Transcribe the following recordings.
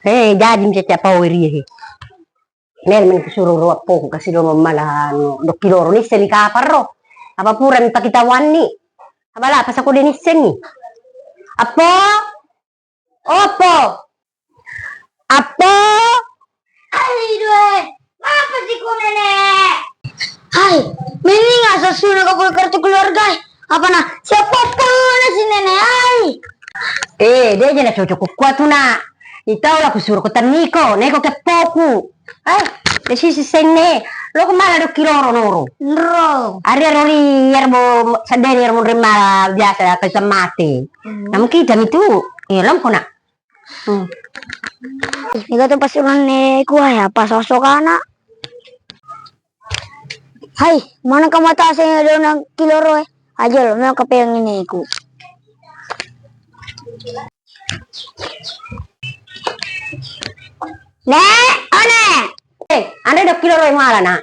Jadi macam apa wiri Nel men suruh ruap po kasi do malahan do kiloro ni seni kaparo. Apa pura mi pakita wani. Abala pas ako din seni. Apo? Opo. Apo? Ay, due. Apa sih kau nenek? Hai, mimi nggak sesuai dengan kartu keluarga. Apa nah? Siapa pun si nenek? Hai. Dia je na cocok kuat tu na. Itaw la kusuruh ko taniko, neko ke poku. Ay, desi sene. Lo kemana do kiloro noro? Nro. Ari rori yerbo sadeni yerbo rima biasa ka mati. Namun kita itu, lam ko na. Ikaw to pasunan ni kuya pa sosok anak. Hai, mana ka mata sa do ng kiloro Aja lo, may kapayang ini ku. Nek, ane. Anda 2 kilo roy mala na.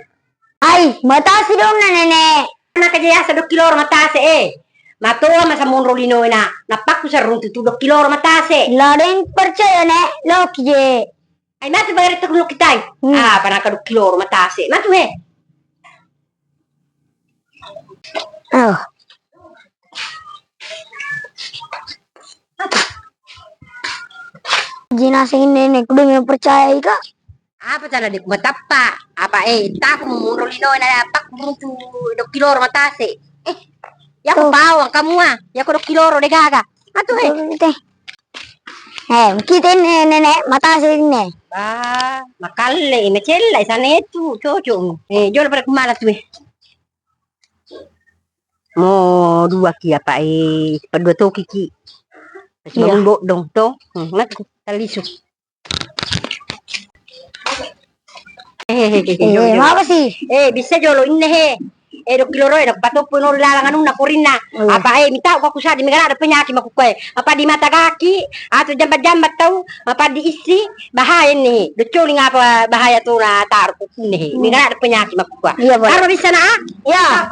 Ay, matasi dong na nenek. Anak kaya sa 2 kilo matase Matoa masa monro lino na. Napak ko sa runtu 2 kilo matase. Ladeng percaya nek, lo kije. Ay matu bayar ito kulo kitay. Para ka 2 kilo matase. Matu he. Oh. Jinasing nenek udah yang percaya ka? Apa cara di matapa? Apa tak mo monro lino na napak runtu 2 kilo matase. Ya ko pawang kamu ya ko 2 kilo de gaga. Matu he. Kita nenek mata sini. Makalle ina cella sana itu cocok. Jual pada kemana tuh? Mau 2 ki apa pada 2 toki ki. Sebelum bok dong to. Ngat talisu. Apa sih? Bisa jolo ini he. 2 kilo roy nak patok puno lalangan na kurina. Apa minta aku sa di megara ada penyakit makukoy. Apa di mata kaki atau jambat-jambat tahu apa di isi bahaya nih. Decoli ngapa bahaya tuh na taruh nih. Megara ada penyakit makukoy. Iya, boleh. Taruh di sana Ya.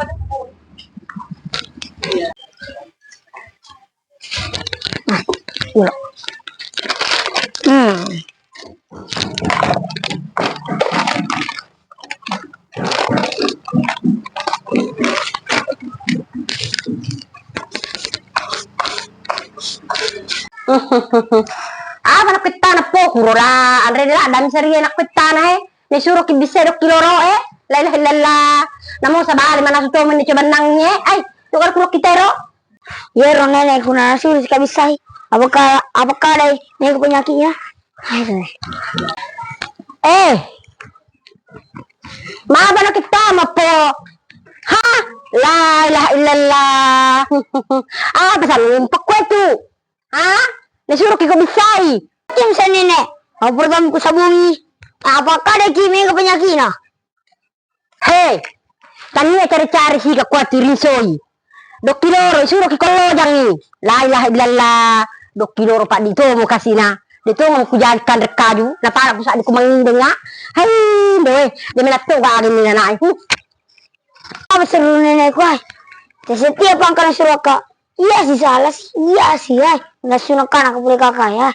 Apa nak kita na po kurora andre la dami sari nak kita na ni suruh ki bisa 2 kilo ro la ilaha illallah namo sabali mana suto men coba nangnya tukar kulo kita ro Ya ro nenek kuna suruh ka bisa. Apakah dai nek penyakitnya? Maaba na kita mapo ha la ilaha illallah pasal lumpak ko tu nasuruh ki ko bisay Kim sa nenek. Ang pertama ko sabungi. Apakah ada kimi ka penyakitnya? Tanya cari-cari sih ke kuat rinsoi 2 kilo suruh ki kollo jangi la ilaha illallah 2 kilo pak dito mo kasih na dito mo kujankan rekaju na para ko sa di ko mangindeng nga doy di minato ka agin nila na Apa seru nenek ko ay? Setiap ang kana suruh ka. Iya sih salah sih. Iya sih ay. Nasunod ka na kapuli kakaya.